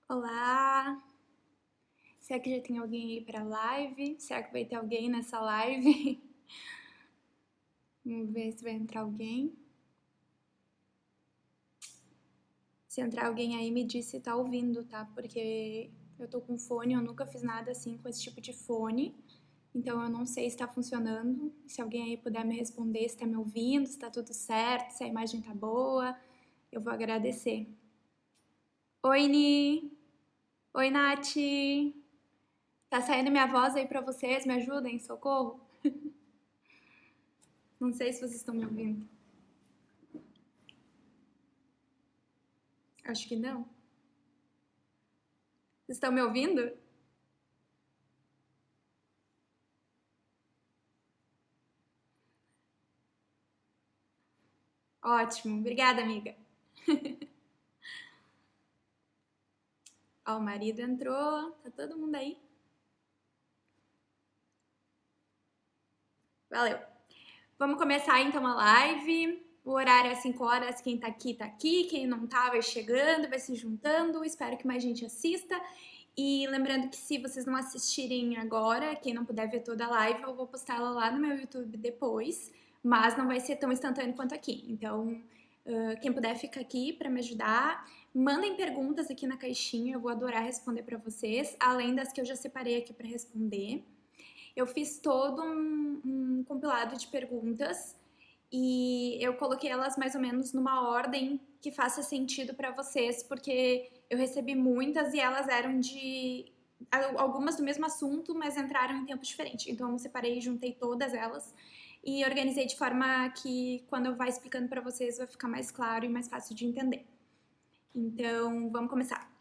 Olá! Será que já tem alguém aí para live? Será que vai ter alguém nessa live? Vamos ver se vai entrar alguém. Se entrar alguém aí, me diz se tá ouvindo, tá? Porque eu tô com fone, eu nunca fiz nada assim com esse tipo de fone. Então eu não sei se tá funcionando. Se alguém aí puder me responder se tá me ouvindo, se tá tudo certo, se a imagem tá boa, eu vou agradecer. Oi, Ni! Oi, Nath! Tá saindo minha voz aí pra vocês? Me ajudem, socorro! Não sei se vocês estão me ouvindo. Acho que não. Vocês estão me ouvindo? Ótimo, obrigada, amiga. Ó, o marido entrou, tá todo mundo aí? Valeu. Vamos começar então a live. O horário é 5 horas, quem tá aqui, quem não tá vai chegando, vai se juntando. Espero que mais gente assista. E lembrando que se vocês não assistirem agora, quem não puder ver toda a live, eu vou postar ela lá no meu YouTube depois, mas não vai ser tão instantâneo quanto aqui. Então, quem puder fica aqui para me ajudar. Mandem perguntas aqui na caixinha, eu vou adorar responder para vocês, além das que eu já separei aqui para responder. Eu fiz todo um compilado de perguntas e eu coloquei elas mais ou menos numa ordem que faça sentido para vocês, porque eu recebi muitas e elas eram de algumas do mesmo assunto, mas entraram em tempos diferentes. Então eu separei e juntei todas elas e organizei de forma que quando eu vá explicando para vocês vai ficar mais claro e mais fácil de entender. Então, vamos começar.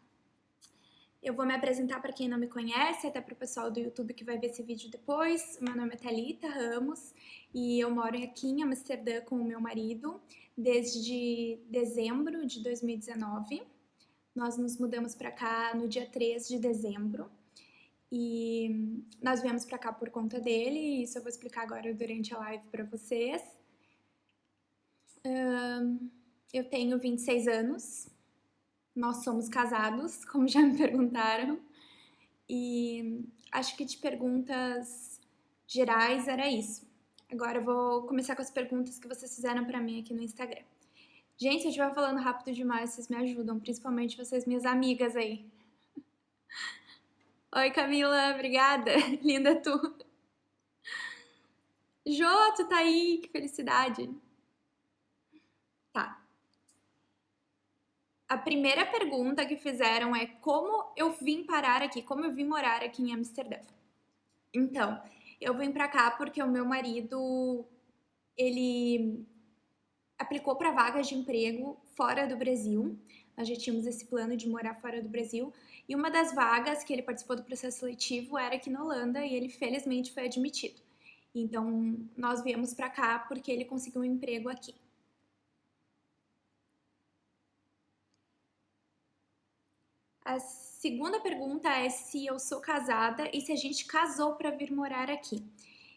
Eu vou me apresentar para quem não me conhece, até para o pessoal do YouTube que vai ver esse vídeo depois. Meu nome é Thalita Ramos e eu moro aqui em Amsterdã com o meu marido desde dezembro de 2019. Nós nos mudamos para cá no dia 3 de dezembro e nós viemos para cá por conta dele, e isso eu vou explicar agora durante a live para vocês. Eu tenho 26 anos, nós somos casados, como já me perguntaram. E acho que de perguntas gerais era isso. Agora eu vou começar com as perguntas que vocês fizeram para mim aqui no Instagram. Gente, se eu estiver falando rápido demais, vocês me ajudam, principalmente vocês, minhas amigas aí. Oi, Camila, obrigada. Linda tu. Jô, tu tá aí, que felicidade. Tá. A primeira pergunta que fizeram é como eu vim parar aqui, como eu vim morar aqui em Amsterdã. Então, eu vim pra cá porque o meu marido, ele aplicou para vagas de emprego fora do Brasil. Nós já tínhamos esse plano de morar fora do Brasil. E uma das vagas que ele participou do processo seletivo era aqui na Holanda e ele felizmente foi admitido. Então, nós viemos para cá porque ele conseguiu um emprego aqui. A segunda pergunta é se eu sou casada e se a gente casou para vir morar aqui.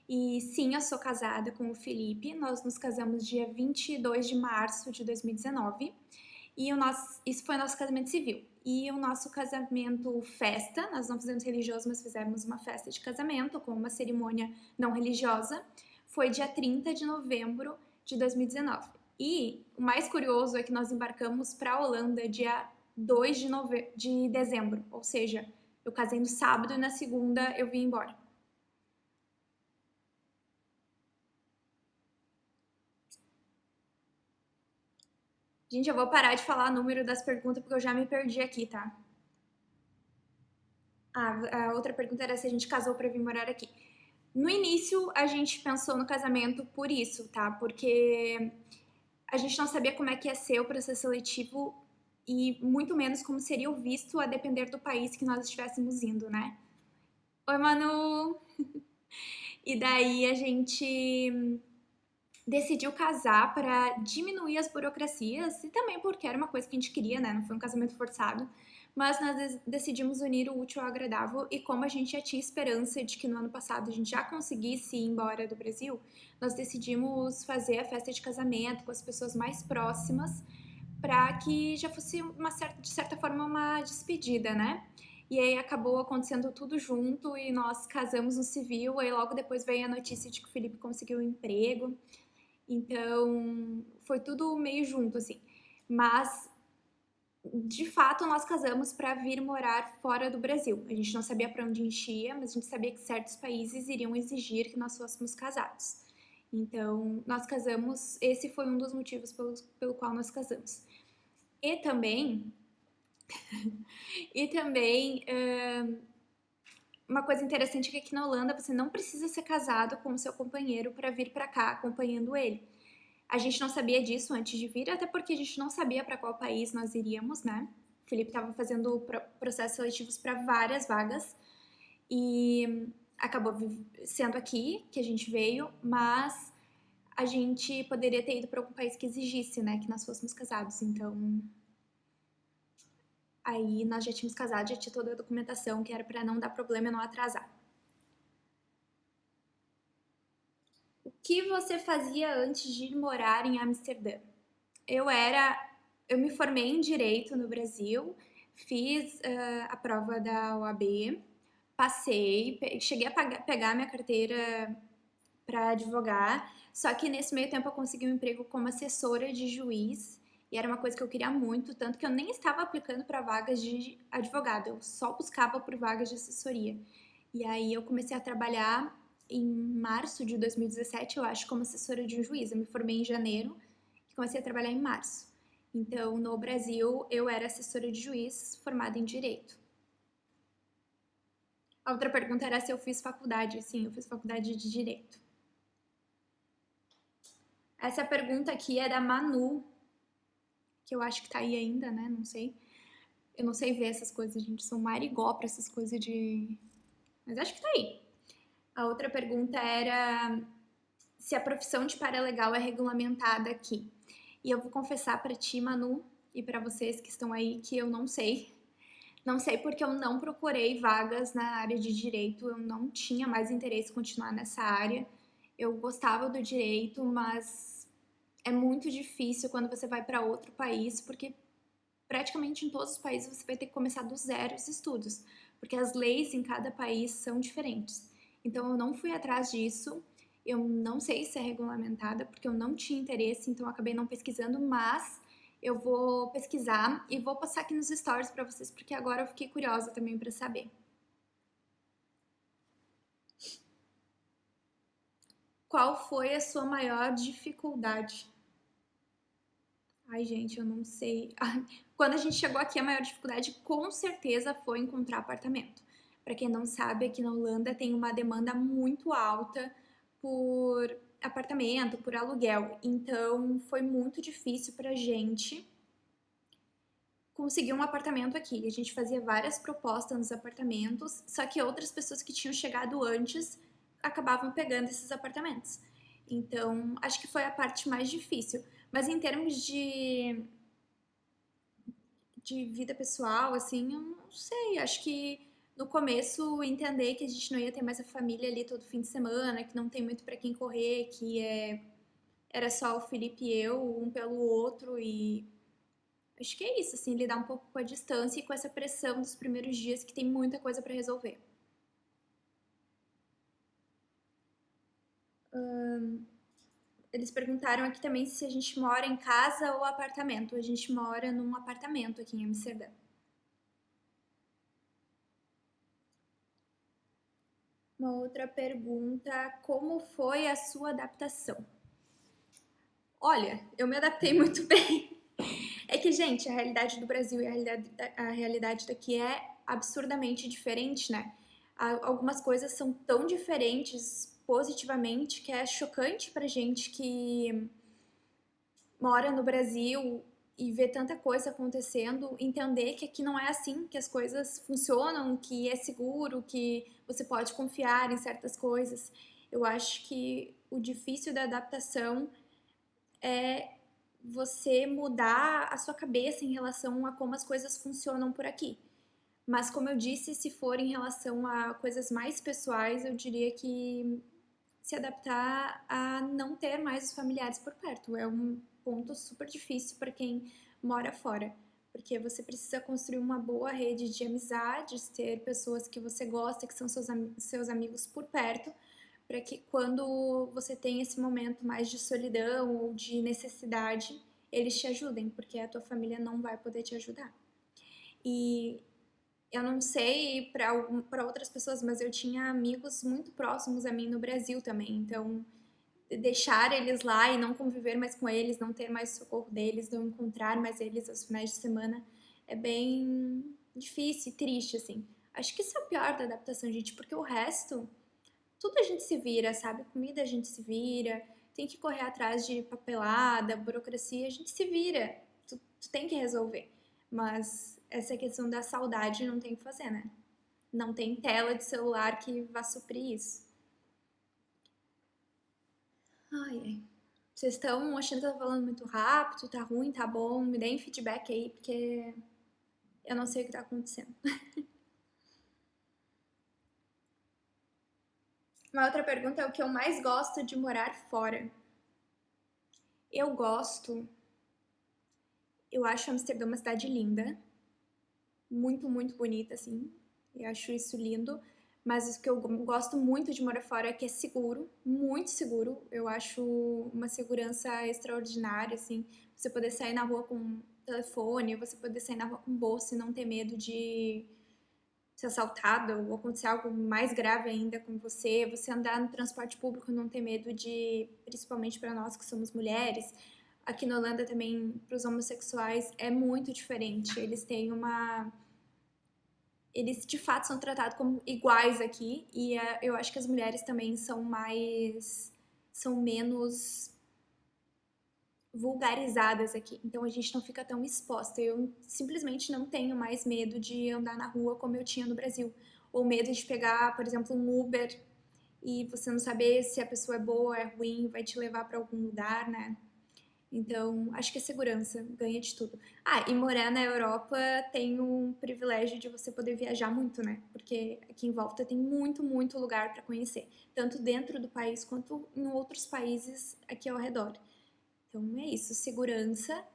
E sim, eu sou casada com o Felipe. Nós nos casamos dia 22 de março de 2019. E isso foi o nosso casamento civil. E o nosso casamento festa, nós não fizemos religioso, mas fizemos uma festa de casamento com uma cerimônia não religiosa, foi dia 30 de novembro de 2019. E o mais curioso é que nós embarcamos para a Holanda dia 2 de dezembro, ou seja, eu casei no sábado e na segunda eu vim embora. Gente, eu vou parar de falar o número das perguntas porque eu já me perdi aqui, tá? A outra pergunta era se a gente casou para vir morar aqui. No início, a gente pensou no casamento por isso, tá? Porque a gente não sabia como é que ia ser o processo seletivo e muito menos como seria o visto a depender do país que nós estivéssemos indo, né? Oi, Manu! E daí a gente decidiu casar para diminuir as burocracias e também porque era uma coisa que a gente queria, né? Não foi um casamento forçado. Mas nós decidimos unir o útil ao agradável e como a gente já tinha esperança de que no ano passado a gente já conseguisse ir embora do Brasil, nós decidimos fazer a festa de casamento com as pessoas mais próximas para que já fosse de certa forma uma despedida, né? E aí acabou acontecendo tudo junto e nós casamos no civil, aí logo depois veio a notícia de que o Felipe conseguiu um emprego. Então, foi tudo meio junto assim. Mas de fato nós casamos para vir morar fora do Brasil. A gente não sabia para onde a gente ia, mas a gente sabia que certos países iriam exigir que nós fôssemos casados. Então, nós casamos, esse foi um dos motivos pelo qual nós casamos. E também, uma coisa interessante é que aqui na Holanda você não precisa ser casado com o seu companheiro para vir para cá acompanhando ele. A gente não sabia disso antes de vir, até porque a gente não sabia para qual país nós iríamos, né? O Felipe estava fazendo processos seletivos para várias vagas e acabou sendo aqui que a gente veio, mas a gente poderia ter ido para algum país que exigisse, né, que nós fôssemos casados. Então, aí nós já tínhamos casado, já tinha toda a documentação que era para não dar problema e não atrasar. O que você fazia antes de morar em Amsterdã? Eu me formei em Direito no Brasil, fiz a prova da OAB, passei, cheguei a pegar minha carteira para advogar, só que nesse meio tempo eu consegui um emprego como assessora de juiz, e era uma coisa que eu queria muito, tanto que eu nem estava aplicando para vagas de advogado, eu só buscava por vagas de assessoria. E aí eu comecei a trabalhar em março de 2017, eu acho, como assessora de um juiz. Eu me formei em janeiro e comecei a trabalhar em março. Então, no Brasil, eu era assessora de juiz formada em Direito. A outra pergunta era se eu fiz faculdade. Sim, eu fiz faculdade de Direito. Essa pergunta aqui é da Manu, que eu acho que tá aí ainda, né? Não sei. Eu não sei ver essas coisas, gente. Sou marigó pra essas coisas de... Mas acho que tá aí. A outra pergunta era se a profissão de paralegal é regulamentada aqui. E eu vou confessar para ti, Manu, e para vocês que estão aí, que eu não sei. Não sei porque eu não procurei vagas na área de direito, eu não tinha mais interesse em continuar nessa área. Eu gostava do direito, mas é muito difícil quando você vai para outro país, porque praticamente em todos os países você vai ter que começar do zero os estudos, porque as leis em cada país são diferentes. Então eu não fui atrás disso, eu não sei se é regulamentada, porque eu não tinha interesse, então eu acabei não pesquisando, mas eu vou pesquisar e vou passar aqui nos stories para vocês, porque agora eu fiquei curiosa também para saber. Qual foi a sua maior dificuldade? Ai, gente, eu não sei. Quando a gente chegou aqui, a maior dificuldade com certeza foi encontrar apartamento. Para quem não sabe, aqui na Holanda tem uma demanda muito alta por apartamento, por aluguel. Então, foi muito difícil pra gente conseguir um apartamento aqui. A gente fazia várias propostas nos apartamentos, só que outras pessoas que tinham chegado antes acabavam pegando esses apartamentos. Então, acho que foi a parte mais difícil. Mas em termos de vida pessoal, assim, eu não sei. Acho que no começo entender que a gente não ia ter mais a família ali todo fim de semana, que não tem muito para quem correr, era só o Felipe e eu, um pelo outro, e acho que é isso, assim, lidar um pouco com a distância e com essa pressão dos primeiros dias que tem muita coisa para resolver. Eles perguntaram aqui também se a gente mora em casa ou apartamento. A gente mora num apartamento aqui em Amsterdã. Uma outra pergunta: como foi a sua adaptação? Olha, eu me adaptei muito bem. É que, gente, a realidade do Brasil e a realidade daqui é absurdamente diferente, né? Algumas coisas são tão diferentes positivamente que é chocante pra gente que mora no Brasil e vê tanta coisa acontecendo, entender que aqui não é assim, que as coisas funcionam, que é seguro, que você pode confiar em certas coisas. Eu acho que o difícil da adaptação é você mudar a sua cabeça em relação a como as coisas funcionam por aqui. Mas, como eu disse, se for em relação a coisas mais pessoais, eu diria que se adaptar a não ter mais os familiares por perto. É um ponto super difícil para quem mora fora. Porque você precisa construir uma boa rede de amizades, ter pessoas que você gosta, que são seus amigos por perto, para que quando você tem esse momento mais de solidão ou de necessidade, eles te ajudem, porque a tua família não vai poder te ajudar. E eu não sei para outras pessoas, mas eu tinha amigos muito próximos a mim no Brasil também, então deixar eles lá e não conviver mais com eles, não ter mais socorro deles, não encontrar mais eles aos finais de semana, é bem difícil e triste, assim. Acho que isso é o pior da adaptação, gente, porque o resto, tudo a gente se vira, sabe? Comida a gente se vira, tem que correr atrás de papelada, burocracia, a gente se vira. Tu tem que resolver. Mas essa questão da saudade não tem o que fazer, né? Não tem tela de celular que vá suprir isso. Ai, ai. Vocês estão achando que eu tô falando muito rápido, tá ruim, tá bom? Me deem feedback aí, porque eu não sei o que tá acontecendo. Uma outra pergunta é o que eu mais gosto de morar fora. Eu gosto. Eu acho Amsterdã uma cidade linda. Muito, muito bonita, assim. Eu acho isso lindo. Mas o que eu gosto muito de morar fora é que é seguro, muito seguro. Eu acho uma segurança extraordinária, assim. Você poder sair na rua com telefone, você poder sair na rua com bolsa e não ter medo de ser assaltado ou acontecer algo mais grave ainda com você. Você andar no transporte público e não ter medo de, principalmente para nós que somos mulheres. Aqui na Holanda também, para os homossexuais, é muito diferente. Eles de fato são tratados como iguais aqui e eu acho que as mulheres também são menos vulgarizadas aqui, então a gente não fica tão exposta. Eu simplesmente não tenho mais medo de andar na rua como eu tinha no Brasil, ou medo de pegar, por exemplo, um Uber e você não saber se a pessoa é boa, é ruim, vai te levar para algum lugar, né? Então, acho que a segurança ganha de tudo. Ah, e morar na Europa tem um privilégio de você poder viajar muito, né? Porque aqui em volta tem muito, muito lugar para conhecer, tanto dentro do país quanto em outros países aqui ao redor. Então, é isso, segurança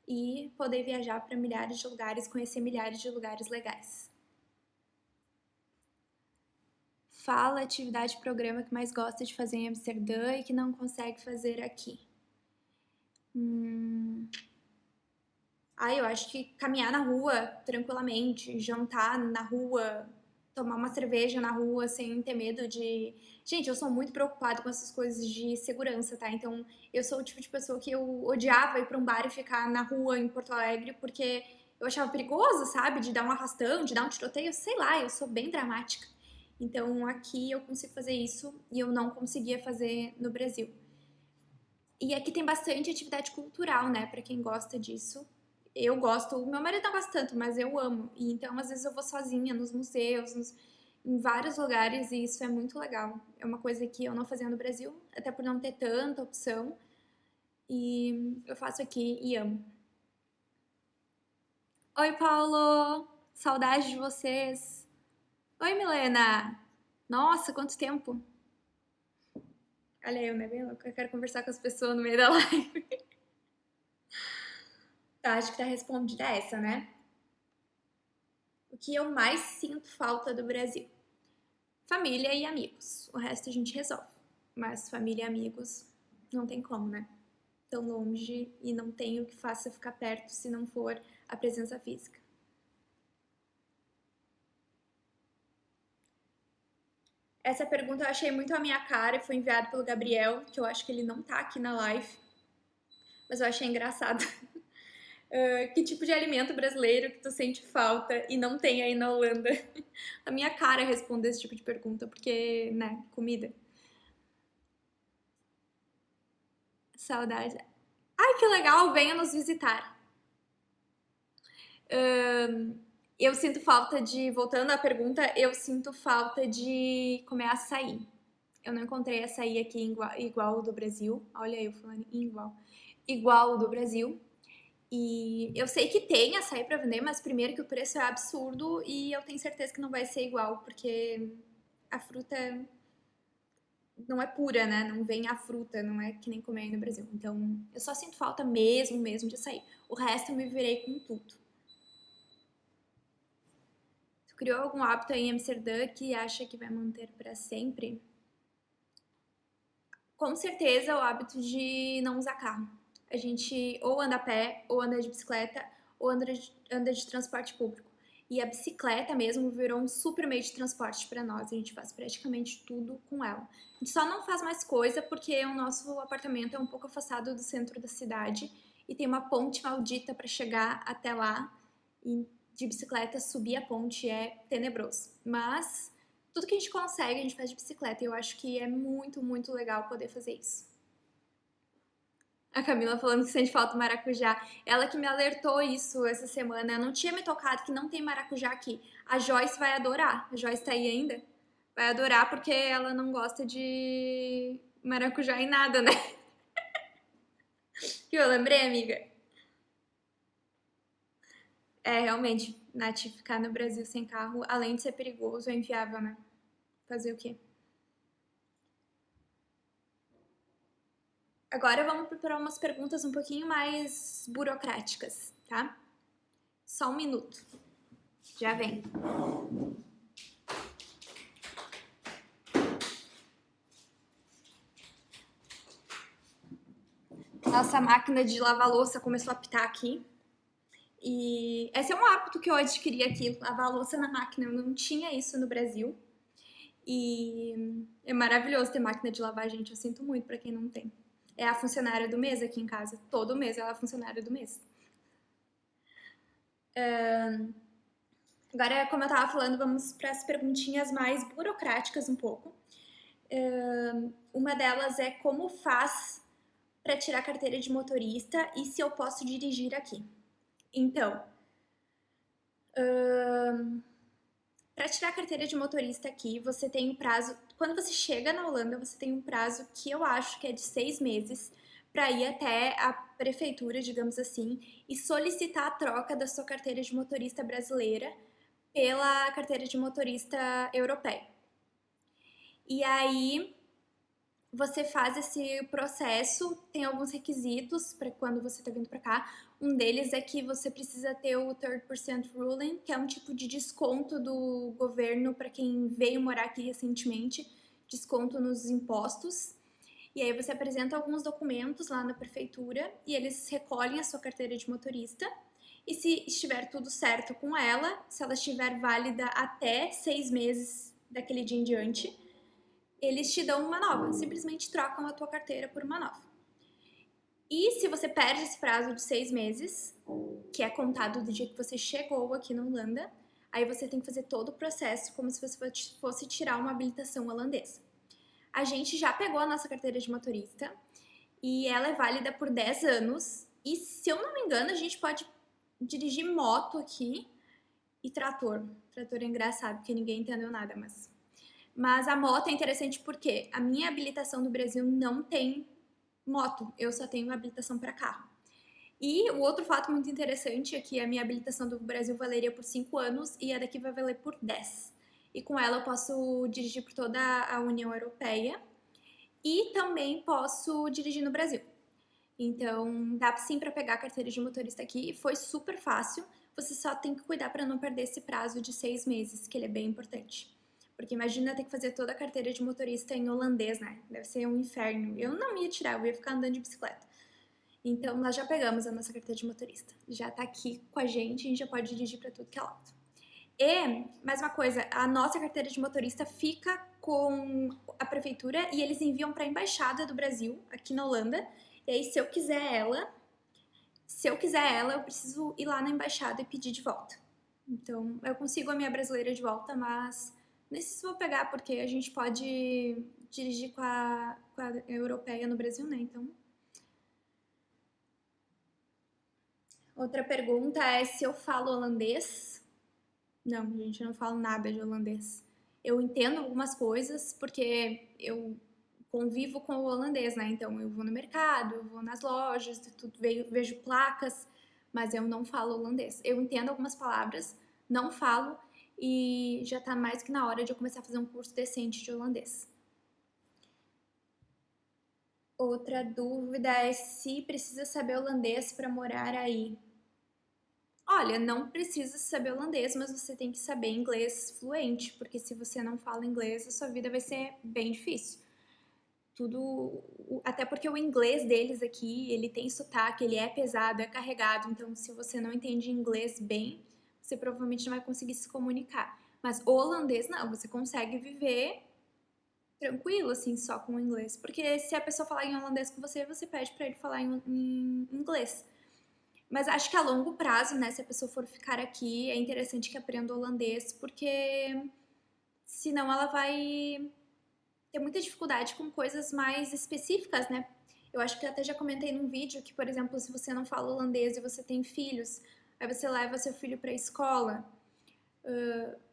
e poder viajar para milhares de lugares, conhecer milhares de lugares legais. Fala atividade, programa que mais gosta de fazer em Amsterdã e que não consegue fazer aqui. Eu acho que caminhar na rua tranquilamente, jantar na rua, tomar uma cerveja na rua sem ter medo de. Gente, eu sou muito preocupada com essas coisas de segurança, tá? Então, eu sou o tipo de pessoa que eu odiava ir pra um bar e ficar na rua em Porto Alegre porque eu achava perigoso, sabe? De dar um arrastão, de dar um tiroteio, sei lá, eu sou bem dramática. Então, aqui eu consigo fazer isso e eu não conseguia fazer no Brasil. E aqui tem bastante atividade cultural, né, pra quem gosta disso. Eu gosto, o meu marido não gosta tanto, mas eu amo. E então, às vezes, eu vou sozinha nos museus, em vários lugares, e isso é muito legal. É uma coisa que eu não fazia no Brasil, até por não ter tanta opção. E eu faço aqui e amo. Oi, Paulo! Saudade de vocês! Oi, Milena! Nossa, quanto tempo! Olha eu, né? Bem louca. Eu quero conversar com as pessoas no meio da live. Tá, acho que tá respondida essa, né? O que eu mais sinto falta do Brasil? Família e amigos. O resto a gente resolve. Mas família e amigos não tem como, né? Tão longe e não tem o que faça ficar perto se não for a presença física. Essa pergunta eu achei muito a minha cara e foi enviada pelo Gabriel, que eu acho que ele não tá aqui na live, mas eu achei engraçado. Que tipo de alimento brasileiro que tu sente falta e não tem aí na Holanda? A minha cara responde esse tipo de pergunta, porque, né, comida. Saudade. Ai, que legal, venha nos visitar. Eu sinto falta de, voltando à pergunta, eu sinto falta de comer açaí. Eu não encontrei açaí aqui igual o do Brasil. Olha eu falando igual. Igual o do Brasil. E eu sei que tem açaí para vender, mas primeiro que o preço é absurdo e eu tenho certeza que não vai ser igual, porque a fruta não é pura, né? Não vem a fruta, não é que nem comer aí no Brasil. Então, eu só sinto falta mesmo de açaí. O resto eu me virei com tudo. Tu criou algum hábito aí em Amsterdã que acha que vai manter para sempre? Com certeza o hábito de não usar carro. A gente ou anda a pé, ou anda de bicicleta, ou anda de transporte público. E a bicicleta mesmo virou um super meio de transporte para nós. A gente faz praticamente tudo com ela. A gente só não faz mais coisa porque o nosso apartamento é um pouco afastado do centro da cidade e tem uma ponte maldita para chegar até lá. E de bicicleta subir a ponte é tenebroso. Mas tudo que a gente consegue, a gente faz de bicicleta. E eu acho que é muito legal poder fazer isso. A Camila falando que sente falta do maracujá. Ela que me alertou isso essa semana. Eu não tinha me tocado que não tem maracujá aqui. A Joyce vai adorar. A Joyce tá aí ainda? Vai adorar porque ela não gosta de maracujá em nada, né? Que eu lembrei, amiga. É, realmente, Nath, ficar no Brasil sem carro, além de ser perigoso, é inviável, né? Fazer o quê? Agora vamos preparar umas perguntas um pouquinho mais burocráticas, tá? Só um minuto. Já vem. Nossa máquina de lavar louça começou a apitar aqui. E esse é um hábito que eu adquiri aqui, lavar louça na máquina. Eu não tinha isso no Brasil. E é maravilhoso ter máquina de lavar, gente. Eu sinto muito pra quem não tem. É a funcionária do mês aqui em casa. Todo mês ela é a funcionária do mês. Agora, como eu tava falando, vamos para as perguntinhas mais burocráticas um pouco. Uma delas é como faz para tirar a carteira de motorista e se eu posso dirigir aqui. Então, para tirar a carteira de motorista aqui, você tem um prazo. Quando você chega na Holanda, você tem um prazo que eu acho que é de 6 meses para ir até a prefeitura, digamos assim, e solicitar a troca da sua carteira de motorista brasileira pela carteira de motorista europeia. E aí você faz esse processo, tem alguns requisitos para quando você está vindo para cá. Um deles é que você precisa ter o 30% ruling, que é um tipo de desconto do governo para quem veio morar aqui recentemente, desconto nos impostos. E aí você apresenta alguns documentos lá na prefeitura e eles recolhem a sua carteira de motorista. E se estiver tudo certo com ela, se ela estiver válida até 6 meses daquele dia em diante, eles te dão uma nova, simplesmente trocam a tua carteira por uma nova. E se você perde esse prazo de 6 meses, que é contado do dia que você chegou aqui na Holanda, aí você tem que fazer todo o processo como se você fosse tirar uma habilitação holandesa. A gente já pegou a nossa carteira de motorista e ela é válida por 10 anos. E se eu não me engano, a gente pode dirigir moto aqui e trator. Trator é engraçado, porque ninguém entendeu nada, mas a moto é interessante porque a minha habilitação do Brasil não tem moto, eu só tenho habilitação para carro. E o outro fato muito interessante é que a minha habilitação do Brasil valeria por 5 anos e a daqui vai valer por 10. E com ela eu posso dirigir por toda a União Europeia e também posso dirigir no Brasil. Então, dá sim para pegar a carteira de motorista aqui. Foi super fácil. Você só tem que cuidar para não perder esse prazo de 6 meses, que ele é bem importante. Porque imagina ter que fazer toda a carteira de motorista em holandês, né? Deve ser um inferno. Eu não ia tirar, eu ia ficar andando de bicicleta. Então, nós já pegamos a nossa carteira de motorista. Já tá aqui com a gente já pode dirigir para tudo que é lado. E, mais uma coisa, a nossa carteira de motorista fica com a prefeitura e eles enviam para a embaixada do Brasil, aqui na Holanda. E aí, se eu quiser ela, eu preciso ir lá na embaixada e pedir de volta. Então, eu consigo a minha brasileira de volta, mas nem sei se vou pegar, porque a gente pode dirigir com a europeia no Brasil, né? Então. Outra pergunta é se eu falo holandês. Não, gente, eu não falo nada de holandês. Eu entendo algumas coisas, porque eu convivo com o holandês, né? Então eu vou no mercado, eu vou nas lojas, tudo, vejo placas, mas eu não falo holandês. Eu entendo algumas palavras, não falo e já tá mais que na hora de eu começar a fazer um curso decente de holandês. Outra dúvida é se precisa saber holandês para morar aí. Olha, não precisa saber holandês, mas você tem que saber inglês fluente, porque se você não fala inglês, a sua vida vai ser bem difícil. Tudo, até porque o inglês deles aqui, ele tem sotaque, ele é pesado, é carregado, então se você não entende inglês bem, você provavelmente não vai conseguir se comunicar. Mas o holandês não, você consegue viver tranquilo, assim, só com o inglês. Porque se a pessoa falar em holandês com você, você pede pra ele falar em inglês. Mas acho que a longo prazo, né, se a pessoa for ficar aqui, é interessante que aprenda holandês, porque senão ela vai ter muita dificuldade com coisas mais específicas, né? Eu acho que eu até já comentei num vídeo que, por exemplo, se você não fala holandês e você tem filhos, aí você leva seu filho para a escola,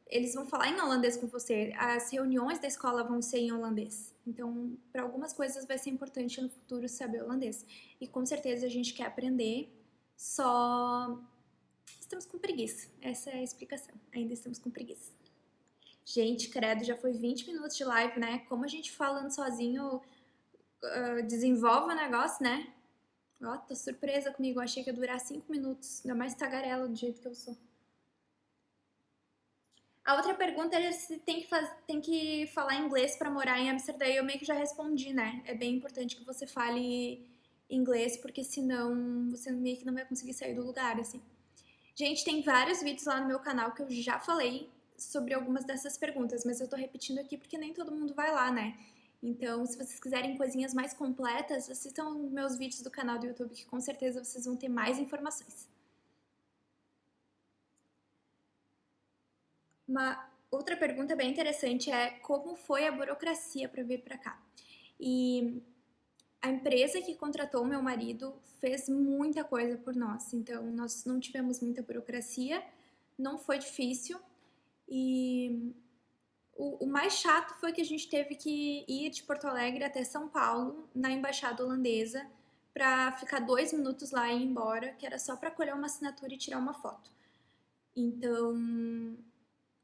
eles vão falar em holandês com você, as reuniões da escola vão ser em holandês. Então, para algumas coisas vai ser importante no futuro saber holandês. E com certeza a gente quer aprender, só estamos com preguiça. Essa é a explicação. Ainda estamos com preguiça. Gente, credo, já foi 20 minutos de live, né? Como a gente falando sozinho desenvolve o negócio, né? Ó, tô surpresa comigo. Eu achei que ia durar 5 minutos. Ainda mais tagarela do jeito que eu sou. A outra pergunta é se tem que falar inglês para morar em Amsterdã. Eu meio que já respondi, né? É bem importante que você fale inglês, porque senão você meio que não vai conseguir sair do lugar, assim. Gente, tem vários vídeos lá no meu canal que eu já falei sobre algumas dessas perguntas, mas eu tô repetindo aqui porque nem todo mundo vai lá, né? Então, se vocês quiserem coisinhas mais completas, assistam meus vídeos do canal do YouTube, que com certeza vocês vão ter mais informações. Uma outra pergunta bem interessante é como foi a burocracia para vir para cá? E a empresa que contratou meu marido fez muita coisa por nós, então nós não tivemos muita burocracia, não foi difícil e o mais chato foi que a gente teve que ir de Porto Alegre até São Paulo, na embaixada holandesa, para ficar 2 minutos lá e ir embora, que era só para colher uma assinatura e tirar uma foto. Então,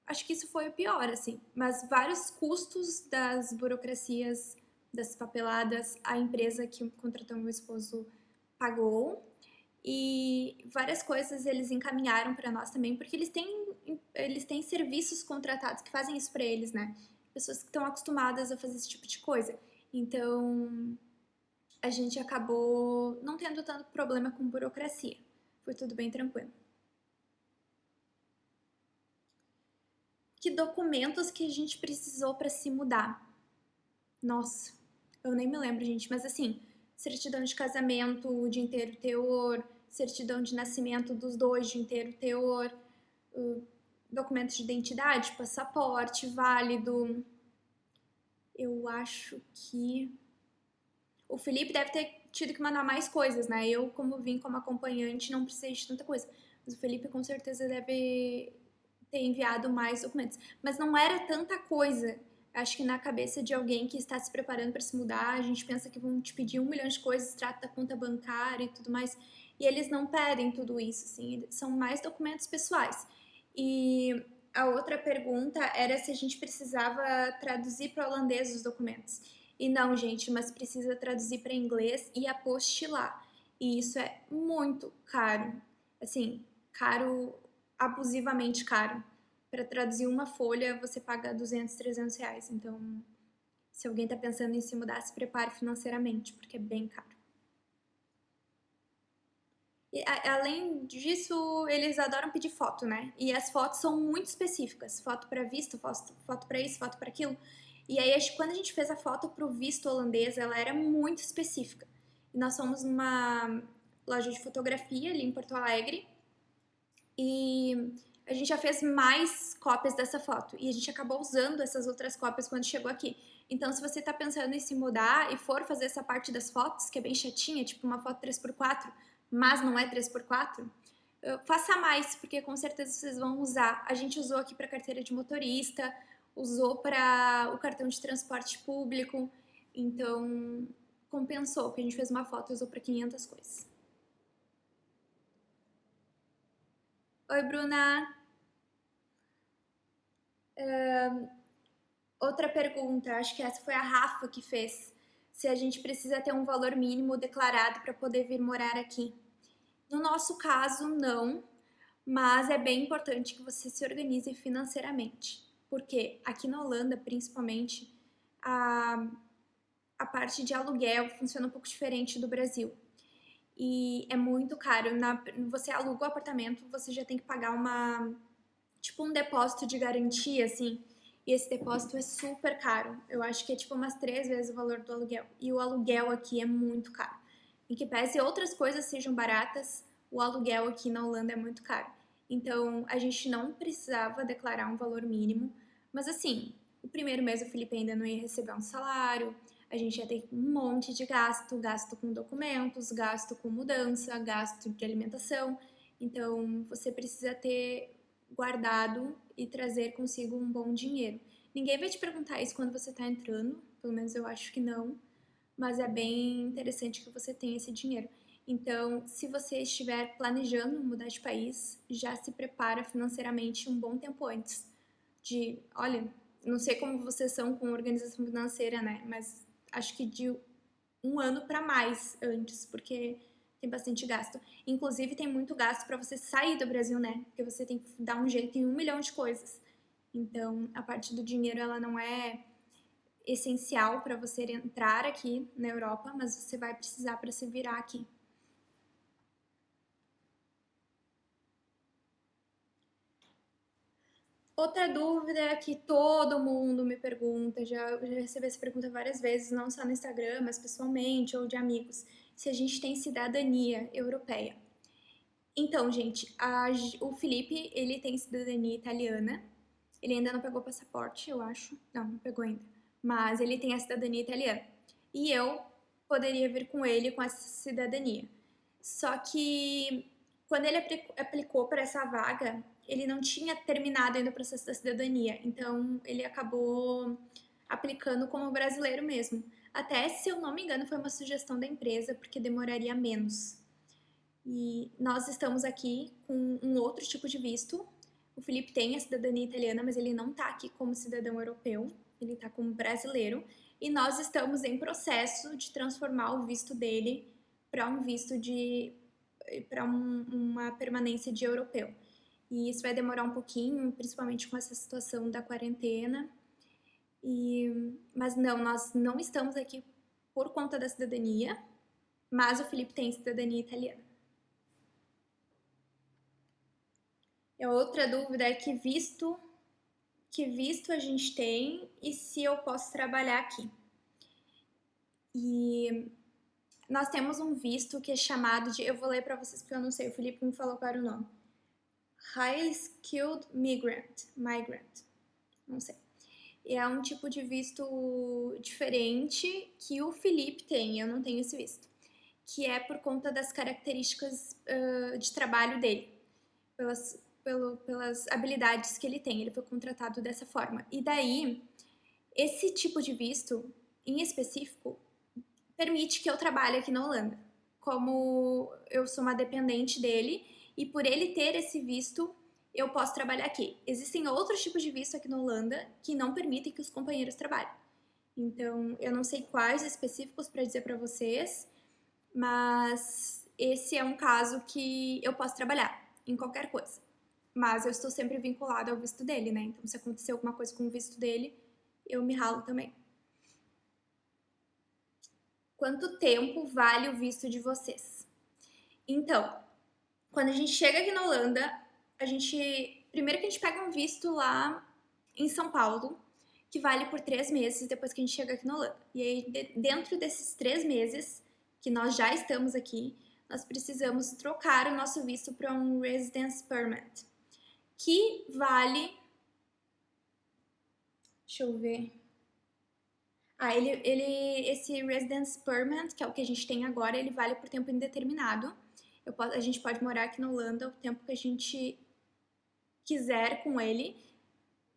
acho que isso foi o pior, assim. Mas vários custos das burocracias, das papeladas, a empresa que contratou meu esposo pagou. E várias coisas eles encaminharam para nós também, porque eles têm serviços contratados que fazem isso para eles, né? Pessoas que estão acostumadas a fazer esse tipo de coisa. Então, a gente acabou não tendo tanto problema com burocracia. Foi tudo bem tranquilo. Que documentos que a gente precisou para se mudar? Nossa, eu nem me lembro, gente, mas assim, certidão de casamento de inteiro teor, certidão de nascimento dos dois de inteiro teor, documento de identidade, passaporte válido. Eu acho que o Felipe deve ter tido que mandar mais coisas, né? Eu, como vim como acompanhante, não precisei de tanta coisa. Mas o Felipe com certeza deve ter enviado mais documentos. Mas não era tanta coisa. Acho que na cabeça de alguém que está se preparando para se mudar, a gente pensa que vão te pedir 1 milhão de coisas, trata da conta bancária e tudo mais. E eles não pedem tudo isso, assim, são mais documentos pessoais. E a outra pergunta era se a gente precisava traduzir para holandês os documentos. E não, gente, mas precisa traduzir para inglês e apostilar. E isso é muito caro. Assim, caro, abusivamente caro. Para traduzir uma folha, você paga 200, 300 reais. Então, se alguém está pensando em se mudar, se prepare financeiramente, porque é bem caro. E, além disso, eles adoram pedir foto, né? E as fotos são muito específicas. Foto para visto, foto para isso, foto para aquilo. E aí, quando a gente fez a foto pro visto holandês, ela era muito específica. E nós fomos numa loja de fotografia ali em Porto Alegre. E a gente já fez mais cópias dessa foto. E a gente acabou usando essas outras cópias quando chegou aqui. Então, se você tá pensando em se mudar e for fazer essa parte das fotos, que é bem chatinha, tipo uma foto 3x4, mas não é 3x4, faça mais, porque com certeza vocês vão usar. A gente usou aqui para carteira de motorista, usou para o cartão de transporte público, então compensou, porque a gente fez uma foto e usou para 500 coisas. Oi, Bruna. Outra pergunta, acho que essa foi a Rafa que fez. se a gente precisa ter um valor mínimo declarado para poder vir morar aqui. No nosso caso, não, mas é bem importante que você se organize financeiramente, porque aqui na Holanda, principalmente, a parte de aluguel funciona um pouco diferente do Brasil. E é muito caro. Você aluga o apartamento, você já tem que pagar tipo um depósito de garantia, assim. E esse depósito é super caro. Eu acho que é tipo umas 3 vezes o valor do aluguel. E o aluguel aqui é muito caro. Em que pese outras coisas sejam baratas, o aluguel aqui na Holanda é muito caro. Então, a gente não precisava declarar um valor mínimo. Mas assim, o primeiro mês o Felipe ainda não ia receber um salário. A gente ia ter um monte de gasto, gasto com documentos, gasto com mudança, gasto de alimentação. Então, você precisa ter guardado e trazer consigo um bom dinheiro. Ninguém vai te perguntar isso quando você está entrando, pelo menos eu acho que não, mas é bem interessante que você tenha esse dinheiro. Então, se você estiver planejando mudar de país, já se prepara financeiramente um bom tempo antes. Olha, não sei como vocês são com organização financeira, né? Mas acho que de um ano para mais antes, porque tem bastante gasto. Inclusive, tem muito gasto para você sair do Brasil, né? Porque você tem que dar um jeito em 1 milhão de coisas. Então, a parte do dinheiro, ela não é essencial para você entrar aqui na Europa, mas você vai precisar para se virar aqui. Outra dúvida que todo mundo me pergunta, já recebi essa pergunta várias vezes, não só no Instagram, mas pessoalmente ou de amigos, se a gente tem cidadania europeia. Então, gente, o Felipe, ele tem cidadania italiana. Ele ainda não pegou passaporte, eu acho. Não pegou ainda. Mas ele tem a cidadania italiana. E eu poderia vir com ele com essa cidadania. Só que quando ele aplicou para essa vaga, ele não tinha terminado ainda o processo da cidadania. Então, ele acabou aplicando como brasileiro mesmo. Até, se eu não me engano, foi uma sugestão da empresa, porque demoraria menos. E nós estamos aqui com um outro tipo de visto. O Felipe tem a cidadania italiana, mas ele não está aqui como cidadão europeu, ele está como brasileiro. E nós estamos em processo de transformar o visto dele para um visto uma permanência de europeu. E isso vai demorar um pouquinho, principalmente com essa situação da quarentena. Mas não, nós não estamos aqui por conta da cidadania, mas o Felipe tem cidadania italiana. E a outra dúvida é que visto a gente tem e se eu posso trabalhar aqui. E nós temos um visto que é chamado de, eu vou ler para vocês porque eu não sei, o Felipe me falou qual era o nome. High Skilled Migrant, não sei. E é um tipo de visto diferente que o Felipe tem, eu não tenho esse visto. Que é por conta das características de trabalho dele, pelas habilidades que ele tem. Ele foi contratado dessa forma. E daí, esse tipo de visto, em específico, permite que eu trabalhe aqui na Holanda. Como eu sou uma dependente dele, e por ele ter esse visto, eu posso trabalhar aqui. Existem outros tipos de visto aqui na Holanda que não permitem que os companheiros trabalhem. Então, eu não sei quais específicos para dizer para vocês, mas esse é um caso que eu posso trabalhar em qualquer coisa. Mas eu estou sempre vinculada ao visto dele, né? Então, se acontecer alguma coisa com o visto dele, eu me ralo também. Quanto tempo vale o visto de vocês? Então, quando a gente chega aqui na Holanda, primeiro que a gente pega um visto lá em São Paulo, que vale por 3 meses depois que a gente chega aqui na Holanda. E aí, dentro desses 3 meses que nós já estamos aqui, nós precisamos trocar o nosso visto para um Residence Permit, que vale... Deixa eu ver... esse Residence Permit, que é o que a gente tem agora, ele vale por tempo indeterminado. A gente pode morar aqui na Holanda o tempo que a gente quiser com ele,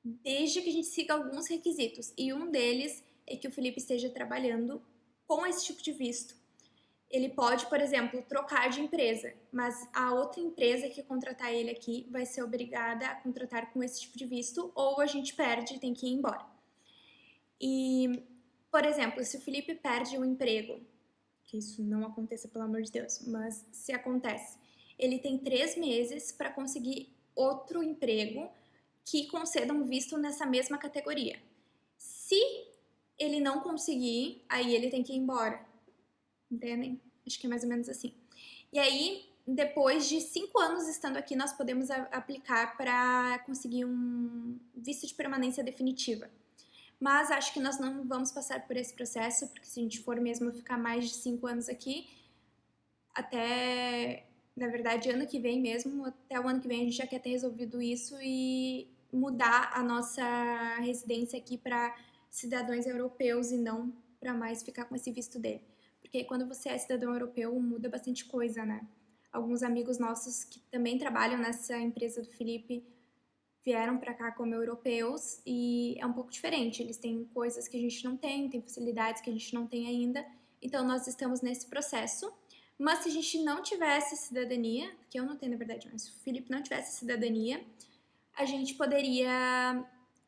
desde que a gente siga alguns requisitos. E um deles é que o Felipe esteja trabalhando com esse tipo de visto. Ele pode, por exemplo, trocar de empresa, mas a outra empresa que contratar ele aqui vai ser obrigada a contratar com esse tipo de visto, ou a gente perde e tem que ir embora. E Por exemplo, se o Felipe perde o emprego, que isso não aconteça, pelo amor de Deus, mas se acontece, ele tem 3 meses para conseguir outro emprego que conceda um visto nessa mesma categoria. Se ele não conseguir, aí ele tem que ir embora. Entendem? Acho que é mais ou menos assim. E aí, depois de 5 anos estando aqui, nós podemos aplicar para conseguir um visto de permanência definitiva. Mas acho que nós não vamos passar por esse processo, porque se a gente for mesmo ficar mais de 5 anos aqui, até, na verdade, ano que vem mesmo, até o ano que vem a gente já quer ter resolvido isso e mudar a nossa residência aqui para cidadãos europeus e não para mais ficar com esse visto dele. Porque quando você é cidadão europeu, muda bastante coisa, né? Alguns amigos nossos que também trabalham nessa empresa do Felipe vieram para cá como europeus e é um pouco diferente. Eles têm coisas que a gente não tem, tem facilidades que a gente não tem ainda. Então nós estamos nesse processo. Mas se a gente não tivesse cidadania, que eu não tenho na verdade, mas se o Felipe não tivesse cidadania, a gente poderia,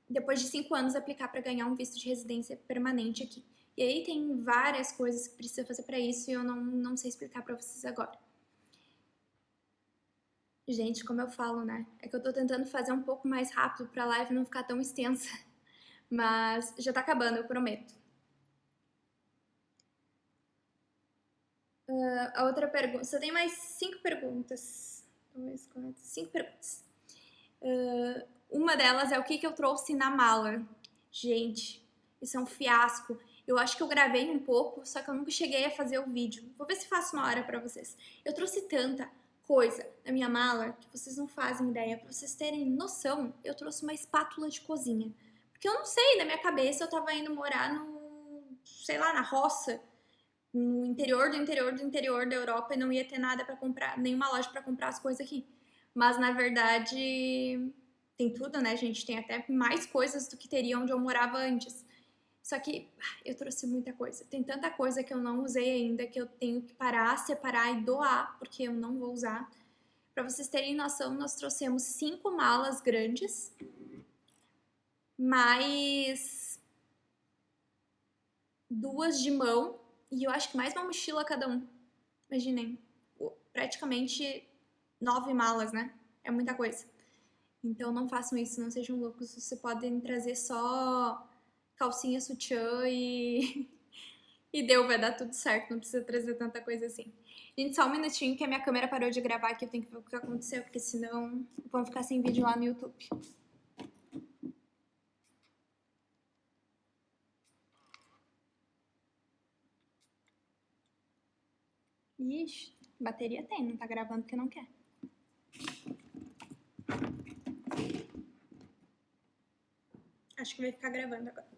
depois de 5 anos, aplicar para ganhar um visto de residência permanente aqui. E aí tem várias coisas que precisa fazer para isso e eu não sei explicar para vocês agora. Gente, como eu falo, né? É que eu tô tentando fazer um pouco mais rápido pra live não ficar tão extensa. Mas já tá acabando, eu prometo. A outra pergunta. Só tem mais 5 perguntas. 2, 4, 5 perguntas. Uma delas é o que eu trouxe na mala. Gente, isso é um fiasco. Eu acho que eu gravei um pouco, só que eu nunca cheguei a fazer o vídeo. Vou ver se faço uma hora pra vocês. Eu trouxe tanta coisa na minha mala que vocês não fazem ideia. Pra vocês terem noção, eu trouxe uma espátula de cozinha. Porque eu não sei, na minha cabeça eu tava indo morar no, sei lá, na roça, no interior do interior do interior da Europa e não ia ter nada pra comprar, nenhuma loja pra comprar as coisas aqui. Mas na verdade tem tudo, né, gente? Tem até mais coisas do que teria onde eu morava antes. Só que eu trouxe muita coisa. Tem tanta coisa que eu não usei ainda que eu tenho que parar, separar e doar, porque eu não vou usar. Para vocês terem noção, nós trouxemos 5 malas grandes, mais 2 de mão e eu acho que mais uma mochila cada um. Imaginem, praticamente 9 malas, né? É muita coisa. Então não façam isso, não sejam loucos. Vocês podem trazer só calcinha, sutiã e deu, vai dar tudo certo, não precisa trazer tanta coisa assim. Gente, só um minutinho que a minha câmera parou de gravar aqui, eu tenho que ver o que aconteceu, porque senão vão ficar sem vídeo lá no YouTube. Ixi, bateria tem, não tá gravando porque não quer. Acho que vai ficar gravando agora.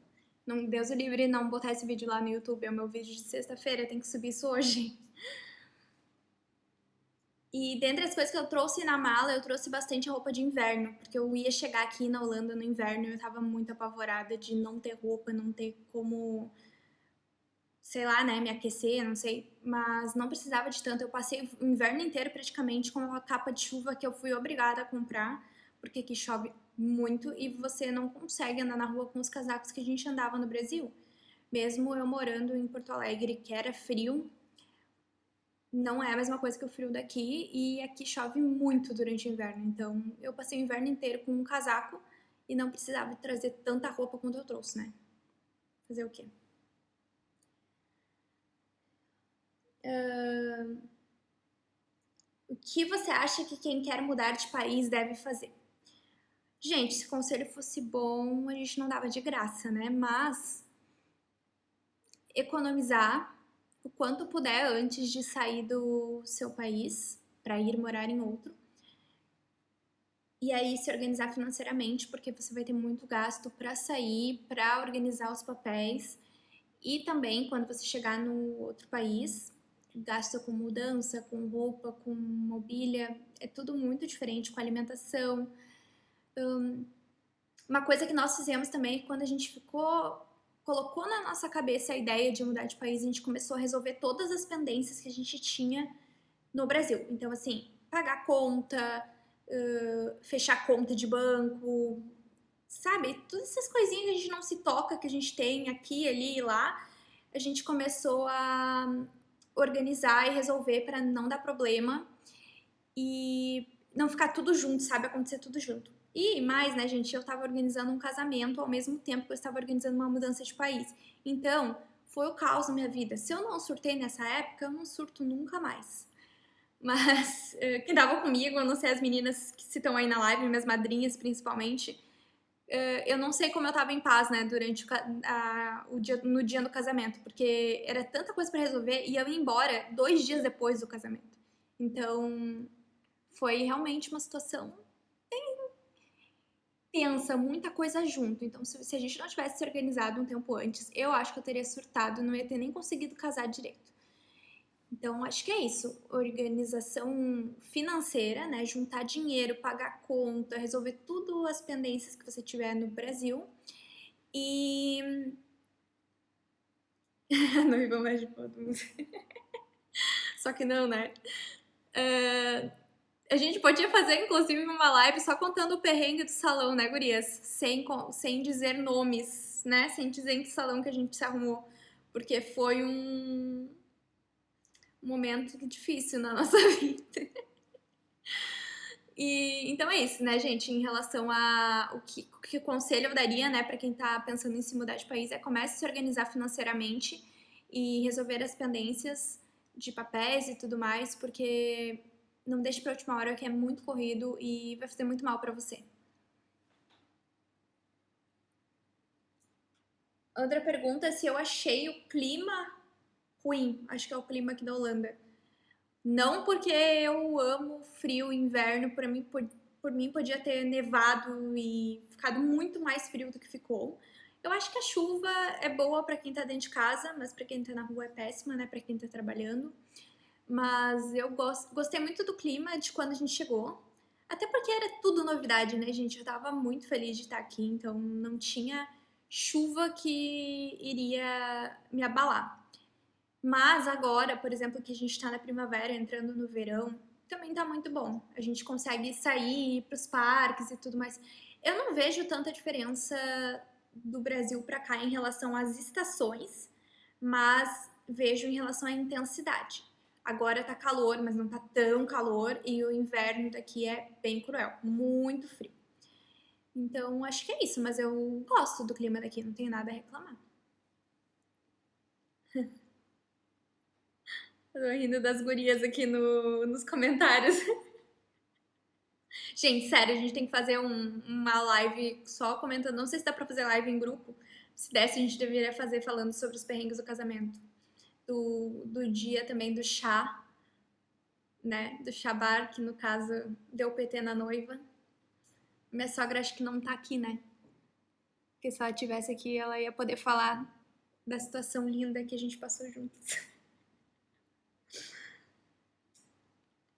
Não, Deus o livre não botar esse vídeo lá no YouTube, é o meu vídeo de sexta-feira, tem que subir isso hoje. E dentre as coisas que eu trouxe na mala, eu trouxe bastante roupa de inverno, porque eu ia chegar aqui na Holanda no inverno e eu tava muito apavorada de não ter roupa, não ter como, sei lá, né, me aquecer, não sei, mas não precisava de tanto. Eu passei o inverno inteiro praticamente com uma capa de chuva que eu fui obrigada a comprar, porque aqui chove muito e você não consegue andar na rua com os casacos que a gente andava no Brasil. Mesmo eu morando em Porto Alegre, que era frio, não é a mesma coisa que o frio daqui e aqui chove muito durante o inverno. Então eu passei o inverno inteiro com um casaco e não precisava trazer tanta roupa quanto eu trouxe, né? Fazer o quê? O que você acha que quem quer mudar de país deve fazer? Gente, se o conselho fosse bom, a gente não dava de graça, né? Mas economizar o quanto puder antes de sair do seu país para ir morar em outro. E aí se organizar financeiramente, porque você vai ter muito gasto para sair, para organizar os papéis. E também quando você chegar no outro país, gasto com mudança, com roupa, com mobília, é tudo muito diferente, com alimentação. Uma coisa que nós fizemos também, quando a gente colocou na nossa cabeça a ideia de mudar de país, a gente começou a resolver todas as pendências que a gente tinha no Brasil. Então, assim, pagar conta, fechar conta de banco, sabe, todas essas coisinhas que a gente não se toca, que a gente tem aqui, ali e lá, a gente começou a organizar e resolver para não dar problema e não ficar tudo junto, sabe, acontecer tudo junto. E mais, né, gente, eu tava organizando um casamento ao mesmo tempo que eu estava organizando uma mudança de país. Então, foi o caos na minha vida. Se eu não surtei nessa época, eu não surto nunca mais. Mas quem tava comigo, eu não sei as meninas que estão aí na live, minhas madrinhas principalmente, eu não sei como eu tava em paz, né, durante no dia do casamento, porque era tanta coisa pra resolver e eu ia embora 2 dias depois do casamento. Então, foi realmente uma situação tensa, muita coisa junto. Então, se a gente não tivesse se organizado um tempo antes, eu acho que eu teria surtado, não ia ter nem conseguido casar direito. Então, acho que é isso. Organização financeira, né? Juntar dinheiro, pagar conta, resolver tudo as pendências que você tiver no Brasil. E. A noiva mais de boa do mundo. Só que não, né? A gente podia fazer, inclusive, uma live só contando o perrengue do salão, né, gurias? Sem dizer nomes, né? Sem dizer em que salão que a gente se arrumou. Porque foi um momento difícil na nossa vida. E então é isso, né, gente? Em relação a o que conselho eu daria, né, para quem tá pensando em se mudar de país é comece a se organizar financeiramente e resolver as pendências de papéis e tudo mais, porque não deixe pra última hora que é muito corrido e vai fazer muito mal pra você. Outra pergunta é se eu achei o clima ruim. Acho que é o clima aqui da Holanda. Não porque eu amo frio, inverno, por mim podia ter nevado e ficado muito mais frio do que ficou. Eu acho que a chuva é boa para quem tá dentro de casa, mas para quem tá na rua é péssima, né, para quem tá trabalhando. Mas eu gostei muito do clima de quando a gente chegou. Até porque era tudo novidade, né, gente? Eu tava muito feliz de estar aqui, então não tinha chuva que iria me abalar. Mas agora, por exemplo, que a gente tá na primavera, entrando no verão, também tá muito bom. A gente consegue sair, ir pros parques e tudo mais. Eu não vejo tanta diferença do Brasil pra cá em relação às estações, mas vejo em relação à intensidade. Agora tá calor, mas não tá tão calor, e o inverno daqui é bem cruel, muito frio. Então, acho que é isso, mas eu gosto do clima daqui, não tenho nada a reclamar. Eu tô rindo das gurias aqui nos comentários. Gente, sério, a gente tem que fazer uma live só comentando. Não sei se dá pra fazer live em grupo. Se desse, a gente deveria fazer falando sobre os perrengues do casamento. Do dia também do chá, né? Do chabar, que no caso deu PT na noiva. Minha sogra acho que não tá aqui, né? Porque se ela tivesse aqui, ela ia poder falar da situação linda que a gente passou juntos.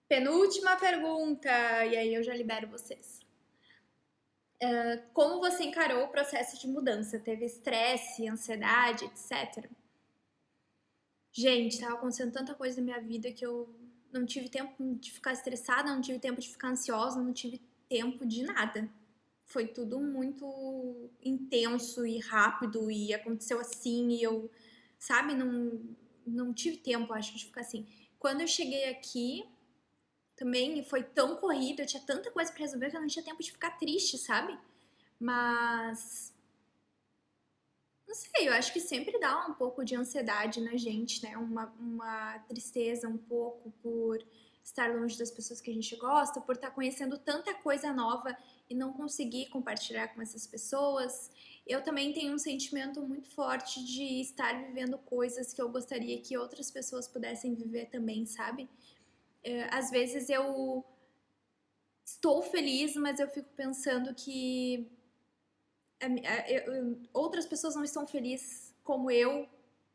Penúltima pergunta, e aí eu já libero vocês. Como você encarou o processo de mudança? Teve estresse, ansiedade, etc? Gente, tava acontecendo tanta coisa na minha vida que eu não tive tempo de ficar estressada, não tive tempo de ficar ansiosa, não tive tempo de nada. Foi tudo muito intenso e rápido e aconteceu assim e eu, sabe, não tive tempo, acho, de ficar assim. Quando eu cheguei aqui, também foi tão corrido, eu tinha tanta coisa pra resolver que eu não tinha tempo de ficar triste, sabe? Mas não sei, eu acho que sempre dá um pouco de ansiedade na gente, né? Uma tristeza um pouco por estar longe das pessoas que a gente gosta, por estar conhecendo tanta coisa nova e não conseguir compartilhar com essas pessoas. Eu também tenho um sentimento muito forte de estar vivendo coisas que eu gostaria que outras pessoas pudessem viver também, sabe? Às vezes eu estou feliz, mas eu fico pensando que outras pessoas não estão felizes como eu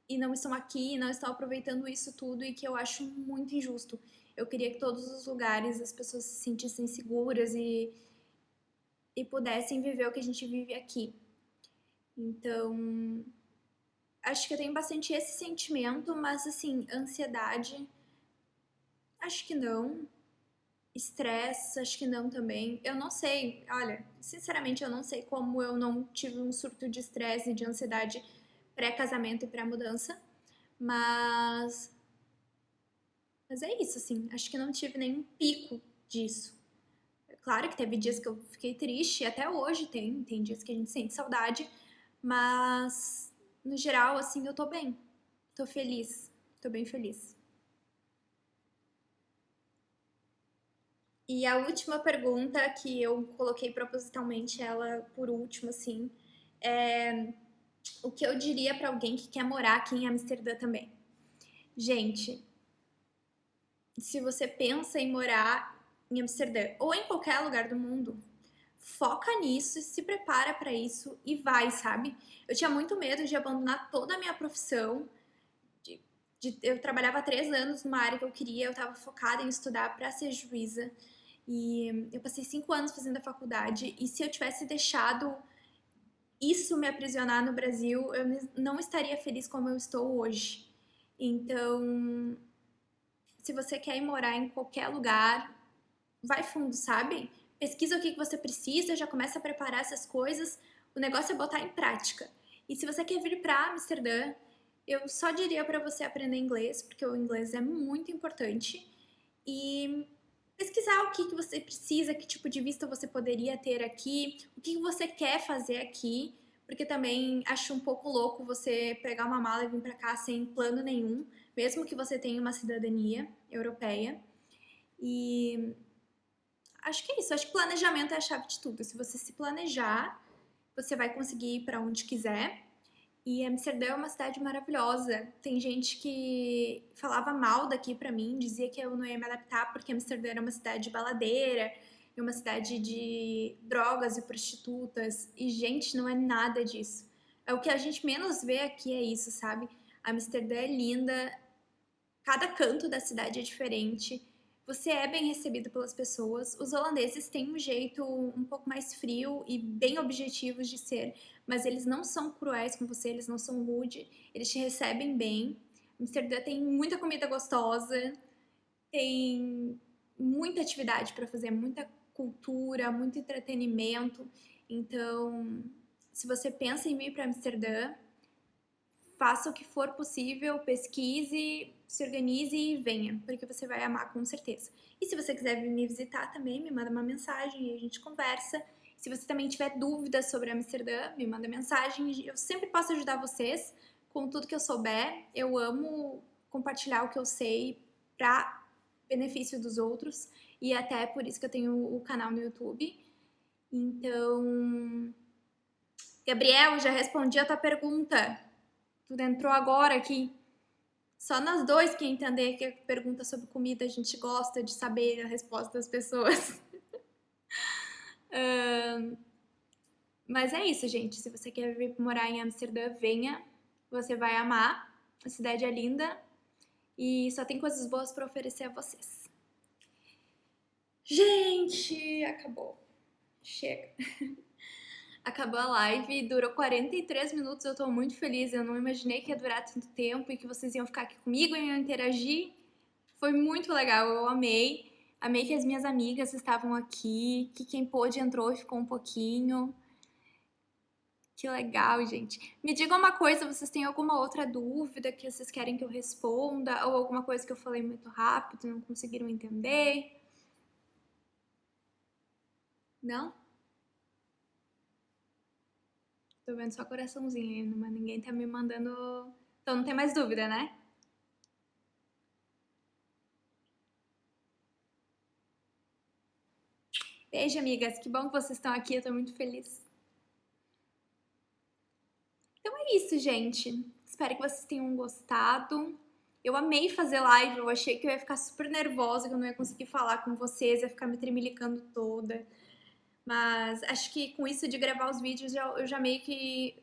e não estão aqui, e não estão aproveitando isso tudo e que eu acho muito injusto. Eu queria que todos os lugares as pessoas se sentissem seguras e pudessem viver o que a gente vive aqui. Então, acho que eu tenho bastante esse sentimento, mas assim, ansiedade, acho que não. Estresse, acho que não também. Eu não sei, olha, sinceramente eu não sei como eu não tive um surto de estresse e de ansiedade pré-casamento e pré-mudança, mas mas é isso, assim, acho que não tive nenhum pico disso. Claro que teve dias que eu fiquei triste, até hoje tem dias que a gente sente saudade, mas no geral, assim, eu tô bem, tô feliz, tô bem feliz. E a última pergunta que eu coloquei propositalmente ela por último, assim, é o que eu diria pra alguém que quer morar aqui em Amsterdã também. Gente, se você pensa em morar em Amsterdã ou em qualquer lugar do mundo, foca nisso, se prepara para isso e vai, sabe? Eu tinha muito medo de abandonar toda a minha profissão. De, eu trabalhava há 3 anos numa área que eu queria, eu estava focada em estudar para ser juíza. E eu passei 5 anos fazendo a faculdade. E se eu tivesse deixado isso me aprisionar no Brasil, eu não estaria feliz como eu estou hoje. Então, se você quer ir morar em qualquer lugar, vai fundo, sabe? Pesquisa o que você precisa, já começa a preparar essas coisas. O negócio é botar em prática. E se você quer vir para Amsterdã, eu só diria para você aprender inglês, porque o inglês é muito importante. E pesquisar o que você precisa, que tipo de vista você poderia ter aqui, o que você quer fazer aqui, porque também acho um pouco louco você pegar uma mala e vir para cá sem plano nenhum, mesmo que você tenha uma cidadania europeia. E acho que é isso. Acho que planejamento é a chave de tudo. Se você se planejar, você vai conseguir ir para onde quiser. E Amsterdã é uma cidade maravilhosa. Tem gente que falava mal daqui pra mim, dizia que eu não ia me adaptar porque Amsterdã era uma cidade baladeira, é uma cidade de drogas e prostitutas. E, gente, não é nada disso. É o que a gente menos vê aqui, é isso, sabe? Amsterdã é linda, cada canto da cidade é diferente. Você é bem recebido pelas pessoas. Os holandeses têm um jeito um pouco mais frio e bem objetivos de ser, mas eles não são cruéis com você, eles não são rude, eles te recebem bem. Amsterdã tem muita comida gostosa, tem muita atividade para fazer, muita cultura, muito entretenimento. Então, se você pensa em vir para Amsterdã, faça o que for possível, pesquise, se organize e venha, porque você vai amar com certeza. E se você quiser vir me visitar também, me manda uma mensagem e a gente conversa. Se você também tiver dúvidas sobre Amsterdã, me manda mensagem. Eu sempre posso ajudar vocês com tudo que eu souber. Eu amo compartilhar o que eu sei para benefício dos outros e até por isso que eu tenho o canal no YouTube. Então, Gabriel, já respondi a tua pergunta. Tudo entrou agora aqui. Só nós dois que entender que pergunta sobre comida a gente gosta de saber a resposta das pessoas. Mas é isso, gente. Se você quer vir morar em Amsterdã, venha. Você vai amar. A cidade é linda e só tem coisas boas para oferecer a vocês. Gente, acabou. Chega. Acabou a live, durou 43 minutos, eu tô muito feliz. Eu não imaginei que ia durar tanto tempo e que vocês iam ficar aqui comigo e iam interagir. Foi muito legal, eu amei. Amei que as minhas amigas estavam aqui, que quem pôde entrou e ficou um pouquinho. Que legal, gente. Me diga uma coisa, vocês têm alguma outra dúvida que vocês querem que eu responda? Ou alguma coisa que eu falei muito rápido e não conseguiram entender? Não? Tô vendo só coraçãozinho aí, mas ninguém tá me mandando. Então não tem mais dúvida, né? Beijo, amigas. Que bom que vocês estão aqui. Eu tô muito feliz. Então é isso, gente. Espero que vocês tenham gostado. Eu amei fazer live. Eu achei que eu ia ficar super nervosa, que eu não ia conseguir falar com vocês, ia ficar me tremilicando toda. Mas acho que com isso de gravar os vídeos, eu já meio que,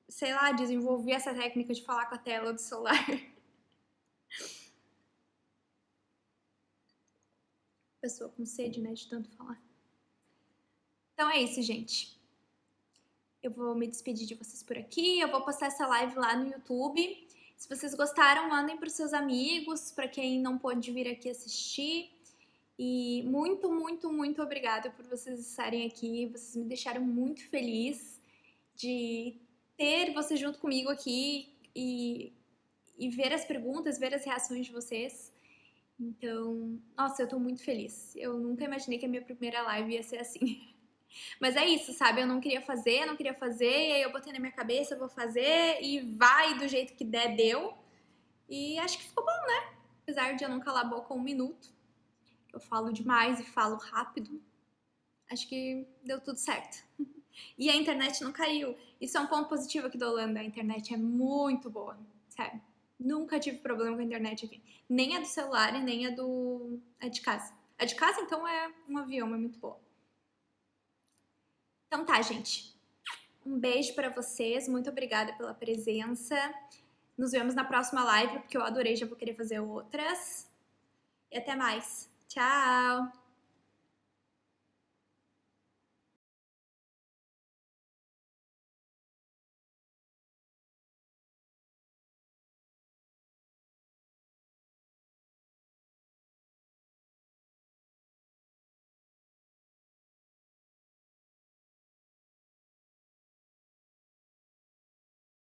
sei lá, desenvolvi essa técnica de falar com a tela do celular. Pessoa com sede, né, de tanto falar. Então é isso, gente. Eu vou me despedir de vocês por aqui. Eu vou postar essa live lá no YouTube. Se vocês gostaram, mandem para os seus amigos, para quem não pôde vir aqui assistir. E muito, muito, muito obrigada por vocês estarem aqui. Vocês me deixaram muito feliz de ter você junto comigo aqui e ver as perguntas, ver as reações de vocês. Então, nossa, eu tô muito feliz. Eu nunca imaginei que a minha primeira live ia ser assim. Mas é isso, sabe? Eu não queria fazer, e aí eu botei na minha cabeça, eu vou fazer, e vai do jeito que der, deu. E acho que ficou bom, né? Apesar de eu não calar a boca 1 minuto, eu falo demais e falo rápido, acho que deu tudo certo. E a internet não caiu. Isso é um ponto positivo aqui da Holanda. A internet é muito boa, sério. Nunca tive problema com a internet aqui. Nem a do celular e nem a de casa. A de casa, então, é um avião, é muito boa. Então tá, gente. Um beijo pra vocês. Muito obrigada pela presença. Nos vemos na próxima live, porque eu adorei, já vou querer fazer outras. E até mais. Tchau!